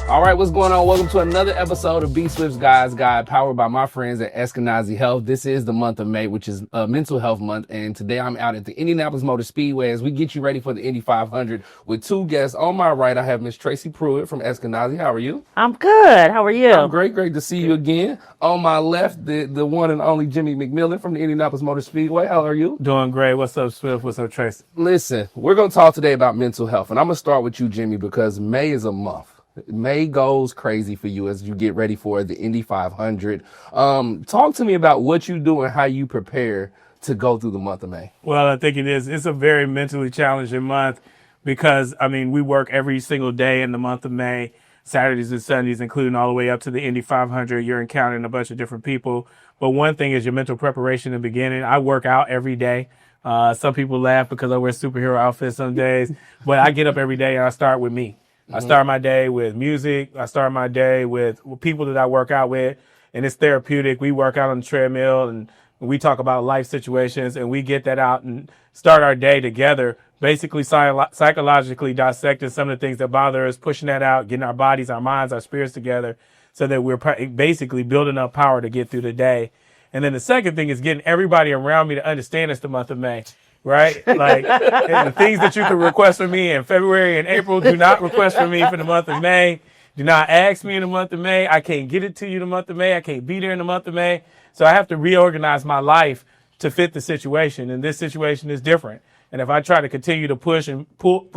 All right, what's going on? Welcome to another episode of Be Swift's Guy's Guide, powered by my friends at Eskenazi Health. This is the month of May, which is Mental Health Month, and today I'm out at the Indianapolis Motor Speedway as we get you ready for the Indy 500 with two guests. On my right, I have Miss Tracy Pruitt from Eskenazi. How are you? I'm good. How are you? I'm great to see you again. On my left, the one and only Jimmy McMillan from the Indianapolis Motor Speedway. How are you? Doing great. What's up, Swift? What's up, Tracy? Listen, we're going to talk today about mental health, and I'm going to start with you, Jimmy, because May is a month. May goes crazy for you as you get ready for the Indy 500. Talk to me about what you do and how you prepare to go through the month of May. Well, I think it's a very mentally challenging month because, we work every single day in the month of May, Saturdays and Sundays, including all the way up to the Indy 500. You're encountering a bunch of different people. But one thing is your mental preparation in the beginning. I work out every day. Some people laugh because I wear superhero outfits some days, but I get up every day and I start with me. I start my day with music. I start my day with people that I work out with, and it's therapeutic. We work out on the treadmill and we talk about life situations, and we get that out and start our day together, basically psychologically dissecting some of the things that bother us, pushing that out, getting our bodies, our minds, our spirits together so that we're basically building up power to get through the day. And then the second thing is getting everybody around me to understand it's the month of May. Right? Like the things that you can request from me in February and April, do not request from me for the month of May. Do not ask me in the month of May. I can't get it to you in the month of May. I can't be there in the month of May. So I have to reorganize my life to fit the situation. And this situation is different. And if I try to continue to push and pull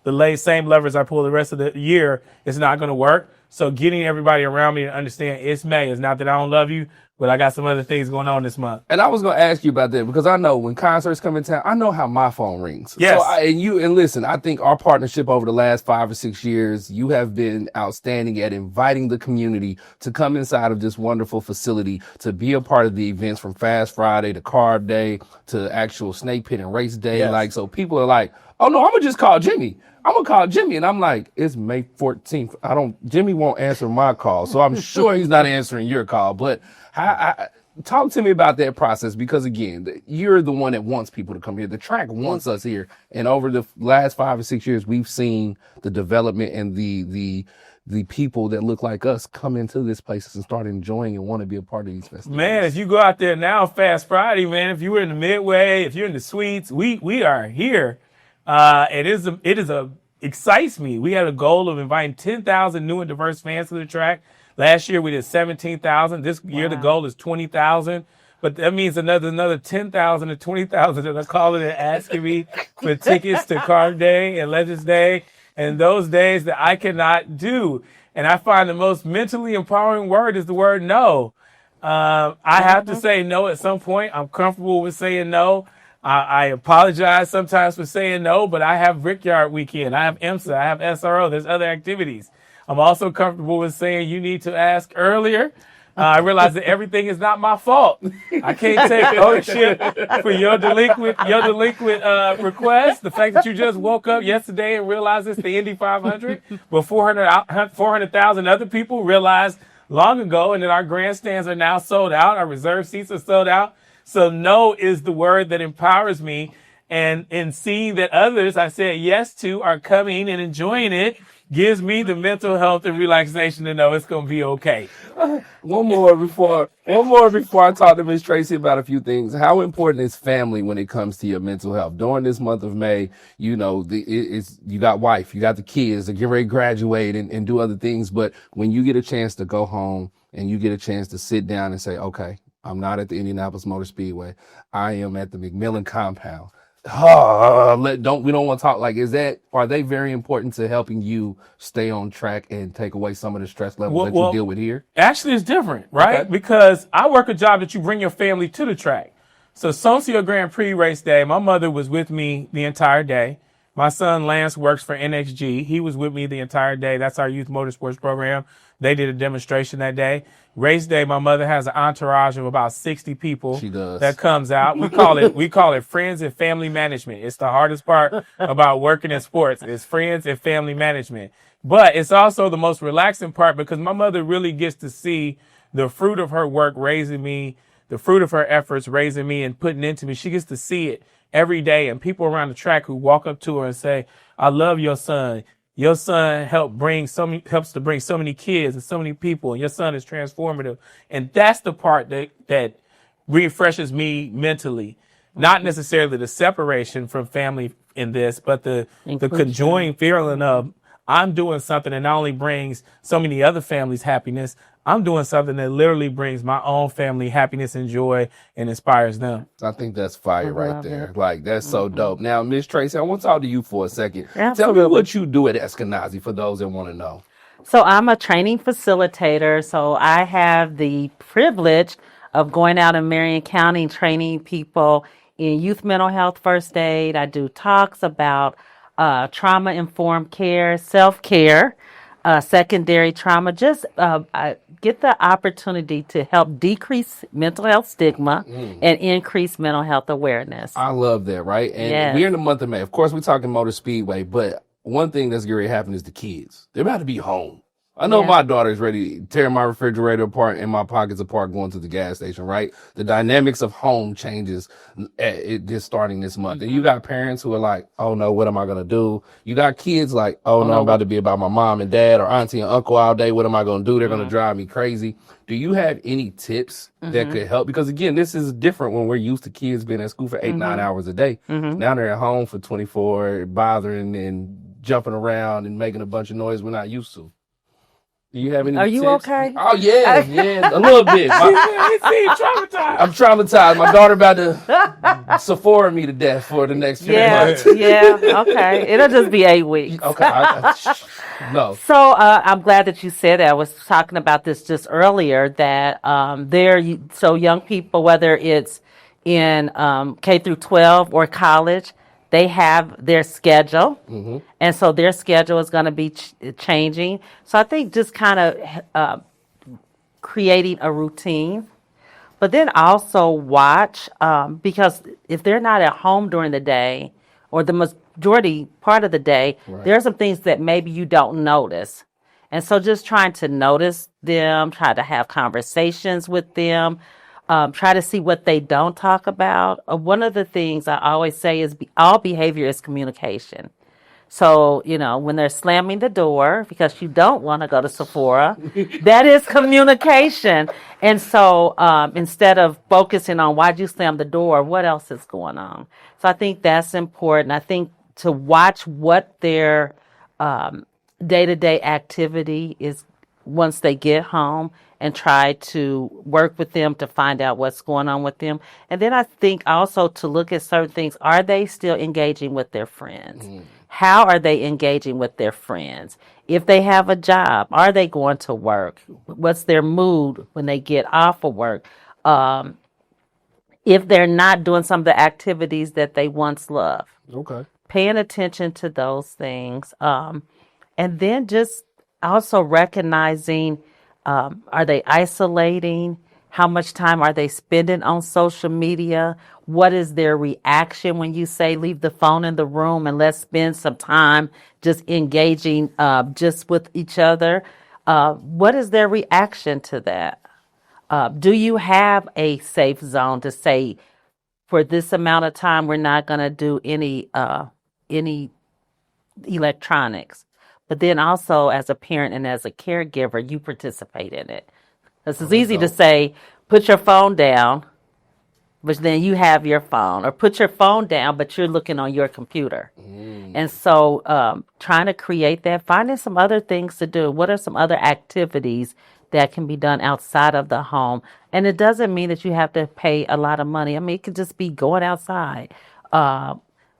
the same levers I pull the rest of the year, it's not going to work. So getting everybody around me to understand it's May. It's not that I don't love you, but I got some other things going on this month. And I was going to ask you about that because I know when concerts come in town, I know how my phone rings. Yes. So and listen, I think our partnership over the last 5 or 6 years, you have been outstanding at inviting the community to come inside of this wonderful facility to be a part of the events from Fast Friday to Carb Day to actual Snake Pit and Race Day. Yes. So people are like, oh no, I'm going to just call Jimmy. I'm going to call Jimmy. And I'm like, it's May 14th. Jimmy won't answer my call. So I'm sure he's not answering your call. But talk to me about that process because, again, you're the one that wants people to come here. The track wants us here. And over the last 5 or 6 years, we've seen the development and the people that look like us come into this place and start enjoying and want to be a part of these festivals. Man, if you go out there now, Fast Friday, man, if you were in the Midway, if you're in the Suites, we are here. It excites me. We had a goal of inviting 10,000 new and diverse fans to the track. Last year we did 17,000. This year the goal is 20,000. But that means another 10,000 to 20,000 that are calling and asking me for tickets to Carb Day and Legends Day and those days that I cannot do. And I find the most mentally empowering word is the word no. I have to say no at some point. I'm comfortable with saying no. I apologize sometimes for saying no, but I have Brickyard Weekend. I have IMSA. I have SRO. There's other activities. I'm also comfortable with saying you need to ask earlier. I realize that everything is not my fault. I can't take ownership for your delinquent request. The fact that you just woke up yesterday and realized it's the Indy 500, but 400,000 other people realized long ago, and that our grandstands are now sold out. Our reserve seats are sold out. So no is the word that empowers me. And in seeing that others I said yes to are coming and enjoying it gives me the mental health and relaxation to know it's going to be okay. One more before I talk to Miss Tracy about a few things. How important is family when it comes to your mental health? During this month of May, you got wife, you got the kids that get ready to graduate and do other things. But when you get a chance to go home and you get a chance to sit down and say, okay, I'm not at the Indianapolis Motor Speedway. I am at the McMillan compound. We don't want to talk like, are they very important to helping you stay on track and take away some of the stress levels that you deal with here? Actually, it's different, right? Okay. Because I work a job that you bring your family to the track. So Soncio Grand Prix race day, my mother was with me the entire day. My son Lance works for NXG. He was with me the entire day. That's our youth motorsports program. They did a demonstration that day. Race day, my mother has an entourage of about 60 people. She does. That comes out. We call it friends and family management. It's the hardest part about working in sports. It's friends and family management. But it's also the most relaxing part because my mother really gets to see the fruit of her work raising me, the fruit of her efforts raising me and putting into me. She gets to see it every day. And people around the track who walk up to her and say, I love your son. Your son helps to bring so many kids and so many people, and your son is transformative. And that's the part that refreshes me mentally. Not necessarily the separation from family in this, but the conjoining feeling of I'm doing something that not only brings so many other families happiness, I'm doing something that literally brings my own family happiness and joy and inspires them. I think that's fire right there. it. Like, that's so dope. Now, Miss Tracy, I want to talk to you for a second. Tell me Absolutely. what you do at Eskenazi for those that want to know. So I'm a training facilitator. So I have the privilege of going out in Marion County training people in youth mental health first aid. I do talks about trauma-informed care, self-care, secondary trauma. Just I get the opportunity to help decrease mental health stigma and increase mental health awareness. I love that, right? And Yes. we're in the month of May. Of course, we're talking Motor Speedway, but one thing that's going to happen is the kids. They're about to be home. I know Yeah. my daughter's ready to tear my refrigerator apart and my pockets apart going to the gas station, right? The dynamics of home changes just starting this month. And you got parents who are like, oh no, what am I going to do? You got kids like, oh no, I'm about to be about my mom and dad or auntie and uncle all day. What am I going to do? They're going to drive me crazy. Do you have any tips that could help? Because again, this is different when we're used to kids being at school for 8-9 hours a day. Now they're at home for 24, bothering and jumping around and making a bunch of noise we're not used to. Do you have any Are you tips? okay? Oh, yeah, a little bit. Traumatized. I'm traumatized. My daughter about to Sephora me to death for the next few months. Yeah, okay. It'll just be 8 weeks. Okay, no. So I'm glad that you said that. I was talking about this just earlier that so young people, whether it's in K through 12 or college, they have their schedule, and so their schedule is going to be changing. So I think just kind of creating a routine, but then also watch because if they're not at home during the day or the majority part of the day, there are some things that maybe you don't notice. And so just trying to notice them, try to have conversations with them, try to see what they don't talk about. One of the things I always say is all behavior is communication. So, when they're slamming the door because you don't want to go to Sephora, that is communication. And so instead of focusing on why'd you slam the door, what else is going on? So I think that's important. I think to watch what their day-to-day activity is once they get home and try to work with them to find out what's going on with them. And then I think also to look at certain things. Are they still engaging with their friends? How are they engaging with their friends? If they have a job, are they going to work? What's their mood when they get off of work? If they're not doing some of the activities that they once loved. Okay. Paying attention to those things. And then just also recognizing, are they isolating? How much time are they spending on social media? What is their reaction when you say leave the phone in the room and let's spend some time just engaging just with each other? What is their reaction to that? Do you have a safe zone to say for this amount of time we're not going to do any electronics? But then also as a parent and as a caregiver, you participate in it. This is easy to say, put your phone down, but then you have your phone, or put your phone down, but you're looking on your computer. And so trying to create that, finding some other things to do. What are some other activities that can be done outside of the home? And it doesn't mean that you have to pay a lot of money. I mean, it could just be going outside,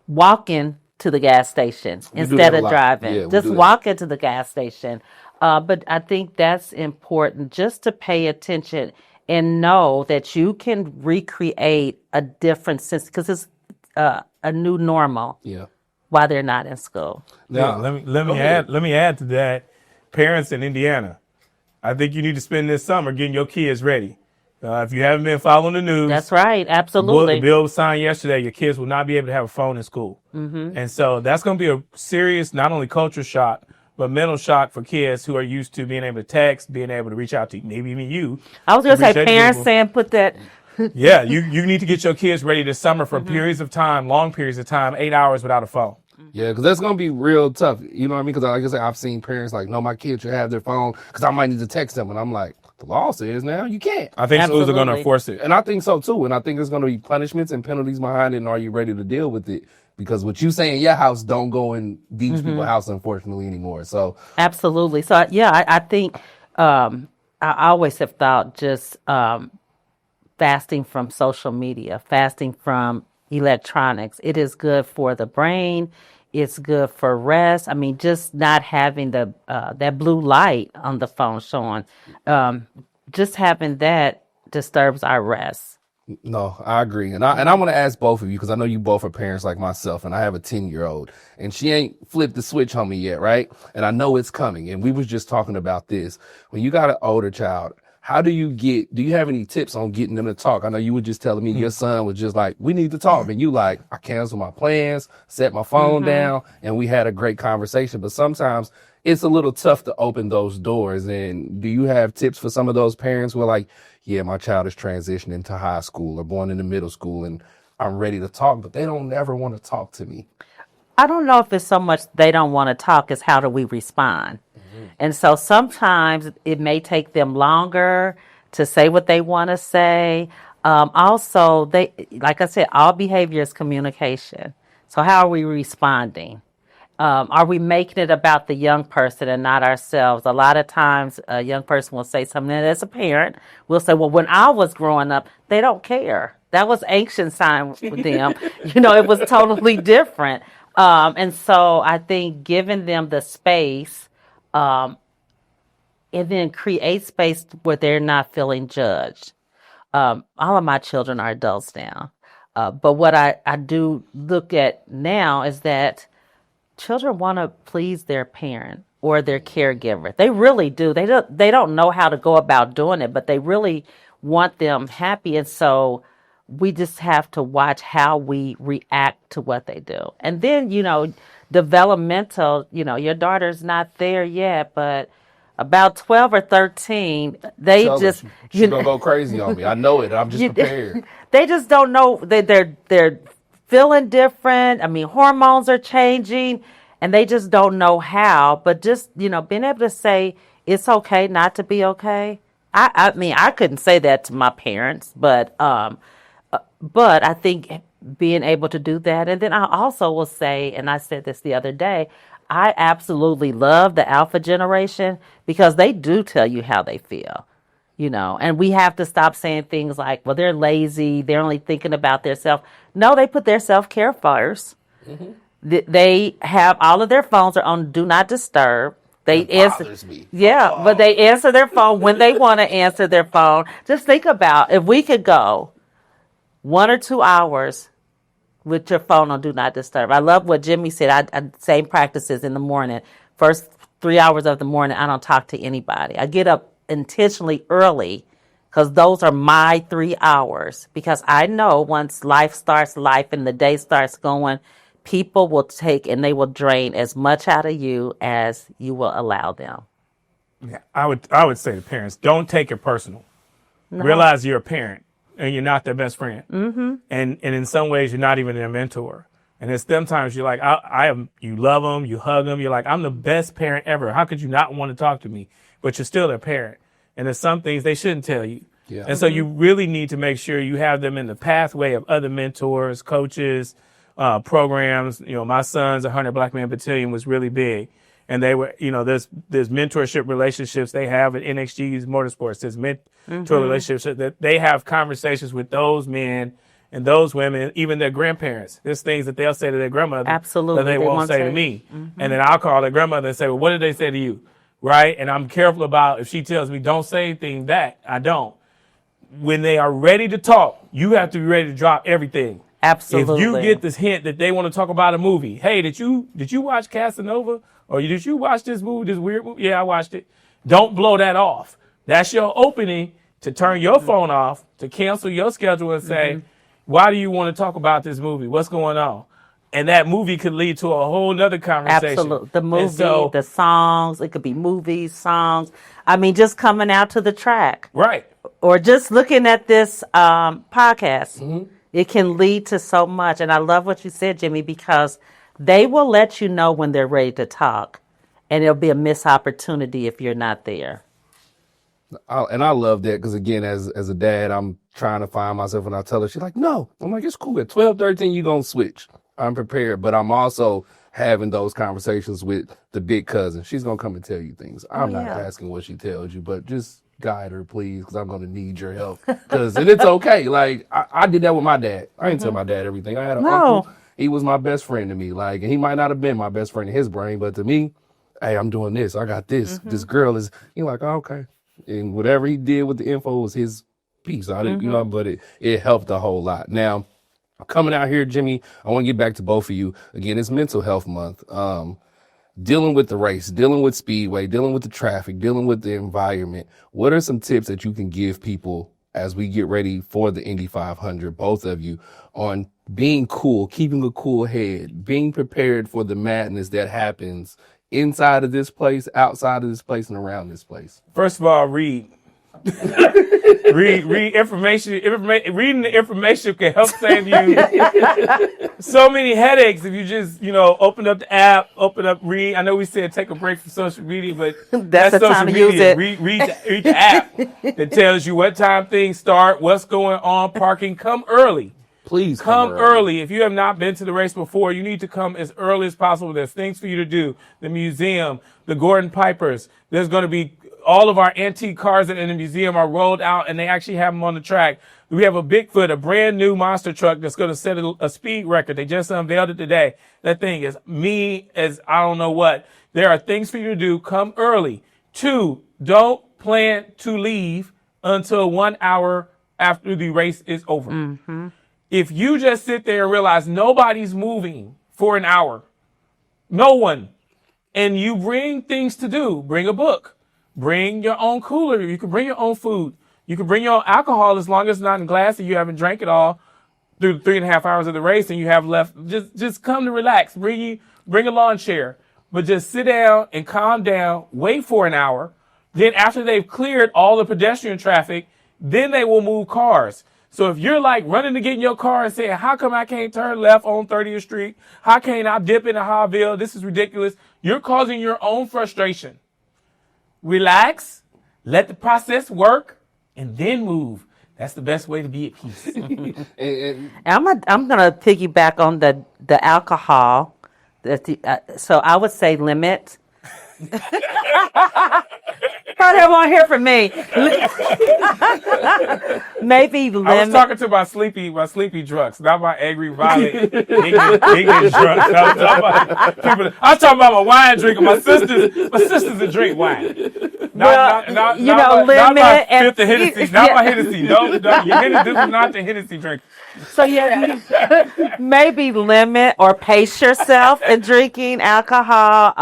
walking to the gas station instead of driving. Yeah, just walk into the gas station. But I think that's important, just to pay attention and know that you can recreate a different sense because it's a new normal. Yeah. While they're not in school. Now, let me add to that. Parents in Indiana, I think you need to spend this summer getting your kids ready. If you haven't been following the news, that's right, absolutely. The bill was signed yesterday. Your kids will not be able to have a phone in school, and so that's going to be a serious, not only culture shock, but mental shock for kids who are used to being able to text, being able to reach out to maybe even you. I was going to say parents saying put that. Yeah, you need to get your kids ready this summer for periods of time, long periods of time, 8 hours without a phone. Yeah, because that's going to be real tough. You know what I mean? Because like I said, I've seen parents like, no, my kids should have their phone because I might need to text them. And I'm like, the law says now you can't. I think schools are going to Absolutely. enforce it. And I think so too. And I think there's going to be punishments and penalties behind it. And are you ready to deal with it? Because what you say in your house don't go in these people's house, unfortunately, anymore. So Absolutely. So yeah, I think I always have thought just fasting from social media, fasting from electronics. It is good for the brain. It's good for rest. I mean, just not having the that blue light on the phone showing, just having that disturbs our rest. no, I agree. And I want to ask both of you because I know you both are parents like myself, and I have a 10-year-old, and she ain't flipped the switch on me yet, right? And I know it's coming. And we was just talking about this. When you got an older child, how do you have any tips on getting them to talk? I know you were just telling me your son was just like, we need to talk. And you like, I canceled my plans, set my phone down, and we had a great conversation. But sometimes it's a little tough to open those doors. And do you have tips for some of those parents who are like, yeah, my child is transitioning to high school or going into middle school and I'm ready to talk, but they don't ever want to talk to me? I don't know if it's so much they don't want to talk as how do we respond. And so sometimes it may take them longer to say what they want to say. Also, like I said, all behavior is communication. So how are we responding? Are we making it about the young person and not ourselves? A lot of times a young person will say something, and as a parent, we'll say, well, when I was growing up, they don't care. That was ancient time with them. It was totally different. And so I think giving them the space and then create space where they're not feeling judged. All of my children are adults now. But what I do look at now is that children want to please their parent or their caregiver. They really do. They don't know how to go about doing it, but they really want them happy. And so we just have to watch how we react to what they do. And then, developmental, your daughter's not there yet, but about 12 or 13, they Tell her just she's gonna go crazy on me. I know it. I'm just prepared. They just don't know. They're feeling different. I mean, hormones are changing, and they just don't know how. But just being able to say it's okay not to be okay. I mean, I couldn't say that to my parents, but I think being able to do that, and then I also will say, and I said this the other day, I absolutely love the alpha generation because they do tell you how they feel, and we have to stop saying things like, well, they're lazy. They're only thinking about their self. No, they put their self-care first. They have all of their phones are on do not disturb. They answer, Bothers me. yeah, but they answer their phone when they want to answer their phone. Just think about if we could go 1 or 2 hours with your phone on do not disturb. I love what Jimmy said. I same practices in the morning. First 3 hours of the morning, I don't talk to anybody. I get up intentionally early because those are my 3 hours. Because I know once life starts life and the day starts going, people will take and they will drain as much out of you as you will allow them. Yeah, I would say to parents, don't take it personal. No. Realize you're a parent and you're not their best friend. Mm-hmm. And in some ways, you're not even their mentor. And it's sometimes you're like, you love them, you hug them. You're like, I'm the best parent ever. How could you not want to talk to me? But you're still their parent. And there's some things they shouldn't tell you. Yeah. And so you really need to make sure you have them in the pathway of other mentors, coaches, programs. My son's 100 Black Man Battalion was really big. And they were, there's mentorship relationships they have at NXG's Motorsports. There's mentor relationships that they have conversations with those men and those women, even their grandparents. There's things that they'll say to their grandmother Absolutely. that they won't say to me. And then I'll call their grandmother and say, well, what did they say to you? Right? And I'm careful about if she tells me don't say anything back, I don't. When they are ready to talk, you have to be ready to drop everything. Absolutely. If you get this hint that they want to talk about a movie, hey, did you watch Casanova? Or did you watch this movie, this weird movie? Yeah, I watched it. Don't blow that off. That's your opening to turn your phone off, to cancel your schedule and say, why do you want to talk about this movie? What's going on? And that movie could lead to a whole nother conversation. Absolutely. The movie, the songs, it could be movies, songs. I mean, just coming out to the track. Right. Or just looking at this podcast. It can lead to so much. And I love what you said, Jimmy, because They will let you know when they're ready to talk, and it'll be a missed opportunity if you're not there. And I love that because, again, as a dad, I'm trying to find myself, and I tell her, she's like, no. I'm like, it's cool. At 12, 13, you're going to switch. I'm prepared. But I'm also having those conversations with the big cousin. She's going to come and tell you things. I'm not asking what she tells you, but just guide her, please, because I'm going to need your help. And it's okay. Like, I did that with my dad. I didn't tell my dad everything. I had an uncle. He was my best friend to me. Like, and he might not have been my best friend in his brain, but to me, hey, I'm doing this. I got this. This girl is, you're like, oh, okay. And whatever he did with the info was his piece. I didn't, but it helped a whole lot. Now, coming out here, Jimmy, I want to get back to both of you. Again, it's Mental Health Month. Dealing with the race, dealing with Speedway, dealing with the traffic, dealing with the environment. What are some tips that you can give people as we get ready for the Indy 500, both of you, on being cool, keeping a cool head, being prepared for the madness that happens inside of this place, outside of this place, and around this place? First of all, read. read information. Reading the information can help save you so many headaches if you just, open up the app, read. I know we said take a break from social media, but that's the social time to media. use it. Read the app that tells you what time things start, what's going on, parking. Come early. Please come early. If you have not been to the race before, you need to come as early as possible. There's things for you to do. The museum, the Gordon Pipers. There's going to be all of our antique cars in the museum are rolled out, and they actually have them on the track. We have a Bigfoot, a brand new monster truck that's going to set a speed record. They just unveiled it today. That thing is as I don't know what. There are things for you to do. Come early. 2, don't plan to leave until 1 hour after the race is over. Mm-hmm. If you just sit there and realize nobody's moving for an hour, no one, and you bring things to do, bring a book, bring your own cooler. You can bring your own food. You can bring your own alcohol as long as it's not in glass and you haven't drank it all through the 3.5 hours of the race and you have left. Just come to relax. Bring a lawn chair, but just sit down and calm down, wait for an hour. Then after they've cleared all the pedestrian traffic, then they will move cars. So if you're like running to get in your car and saying, how come I can't turn left on 30th Street? How can't I dip into Howville? This is ridiculous. You're causing your own frustration. Relax, let the process work, and then move. That's the best way to be at peace. I'm gonna piggyback on the alcohol. So I would say limit. Probably won't hear from me. Maybe limit. I was talking to my sleepy drunks, not my angry, violent, ignorant drunks. I was talking about my wine drinker. My sisters that drink wine. Not limit my and fifth of Hennessy. Not my Hennessy. No, your Hennessy is not the Hennessy drink. So maybe limit or pace yourself in drinking alcohol.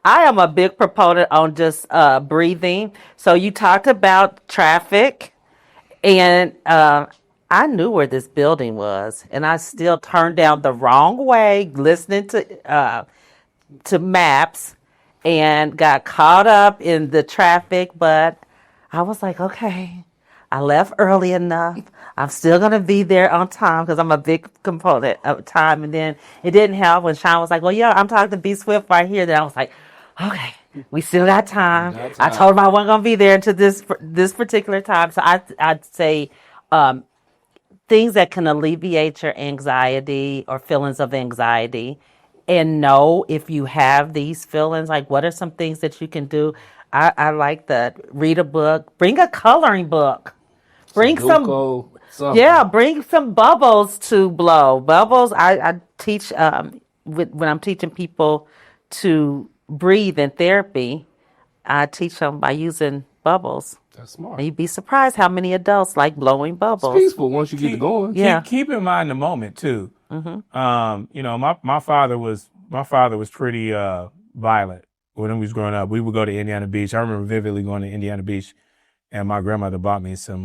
I am a big proponent on just breathing. So you talked about traffic, and I knew where this building was, and I still turned down the wrong way, listening to maps, and got caught up in the traffic. But I was like, okay, I left early enough. I'm still going to be there on time because I'm a big component of time. And then it didn't help when Sean was like, well, yeah, I'm talking to Be Swift right here. Then I was like, okay, we still got time. I told him I wasn't going to be there until this particular time. So I'd say things that can alleviate your anxiety or feelings of anxiety. And know if you have these feelings, like what are some things that you can do? I like that. Read a book. Bring a coloring book. Bring bring some bubbles to blow. Bubbles, I teach when I'm teaching people to breathe in therapy, I teach them by using bubbles. That's smart. And you'd be surprised how many adults like blowing bubbles. It's peaceful once you get it going. Yeah. Keep in mind the moment too. Mm-hmm. My father was pretty violent when he was growing up. We would go to Indiana Beach. I remember vividly going to Indiana Beach, and my grandmother bought me some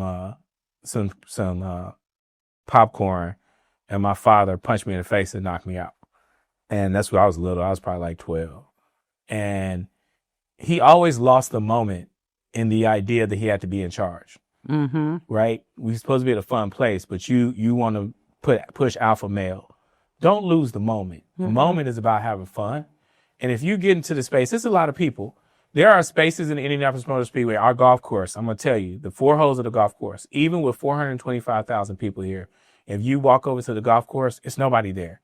popcorn, and my father punched me in the face and knocked me out. And that's when I was little. I was probably like 12. And he always lost the moment in the idea that he had to be in charge. Mm-hmm. Right? We're supposed to be at a fun place, but you want to push alpha male don't lose the moment. The moment is about having fun. And if you get into the space, there's a lot of people. There are spaces in the Indianapolis Motor Speedway, our golf course. I'm going to tell you, the 4 holes of the golf course, even with 425,000 people here, if you walk over to the golf course, it's nobody there.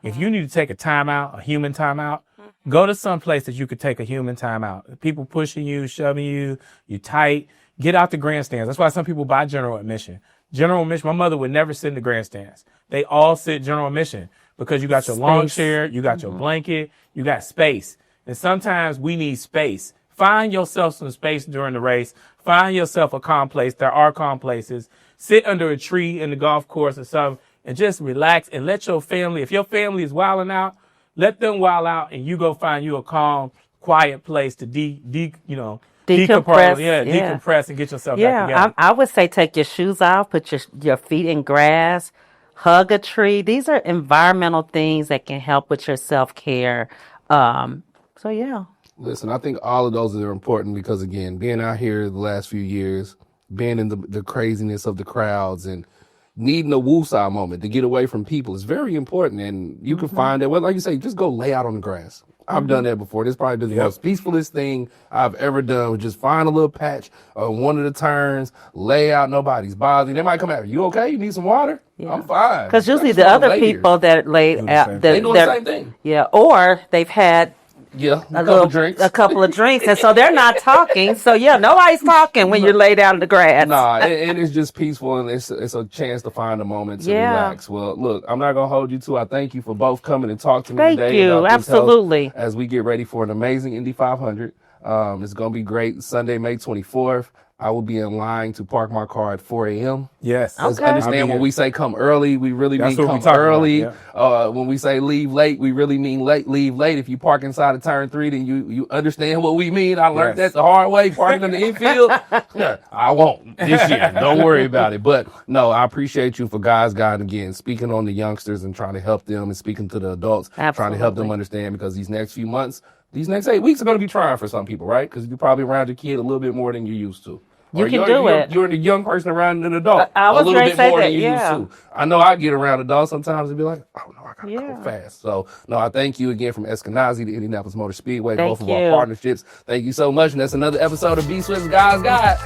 If you need to take a timeout, a human timeout, go to some place that you could take a human timeout. People pushing you, shoving you, you tight, get out the grandstands. That's why some people buy general admission. General admission, my mother would never sit in the grandstands. They all sit general admission because you got your lawn chair, you got your blanket, you got space. And sometimes we need space. Find yourself some space during the race. Find yourself a calm place. There are calm places. Sit under a tree in the golf course or something and just relax and let your family, if your family is wilding out, let them wild out and you go find you a calm, quiet place to decompress. Decompress and get yourself back together. I would say take your shoes off, put your feet in grass, hug a tree. These are environmental things that can help with your self-care. Listen, I think all of those are important because, again, being out here the last few years, being in the craziness of the crowds and needing a woosah moment to get away from people is very important. And you can find that, well, like you say, just go lay out on the grass. I've done that before. This probably been the most peacefulest thing I've ever done. Just find a little patch on one of the turns, lay out, nobody's bothering. They might come out. You okay? You need some water? Yeah. I'm fine. Because usually the other people that laid out, they doing the same thing. Yeah, or they've had a couple of drinks, and so they're not talking. So nobody's talking when you're laid out in the grass. Nah, and it's just peaceful, and it's a chance to find a moment to relax. Well, look, I'm not gonna hold you to. I thank you for both coming and talking to me today. Thank you, absolutely. As we get ready for an amazing Indy 500, it's gonna be great. Sunday, May 24th. I will be in line to park my car at 4 a.m. Yes. Okay. Understand when we say come early, we really mean come early. When we say leave late, we really mean leave late. If you park inside of turn 3, then you understand what we mean. I learned that the hard way, parking in the infield. I won't this year. Don't worry about it. But no, I appreciate you for Guys Guide again, speaking on the youngsters and trying to help them and speaking to the adults, trying to help them understand because these next few months, these next 8 weeks are going to be trying for some people, right? Because you're probably around your kid a little bit more than you used to. You can do it. You're a young person around an adult a little bit more than you used to. I know I get around adults sometimes and be like, oh, no, I got to go fast. So, no, I thank you again from Eskenazi to Indianapolis Motor Speedway, both of our partnerships. Thank you so much. And that's another episode of B-Swift's Guys Guide.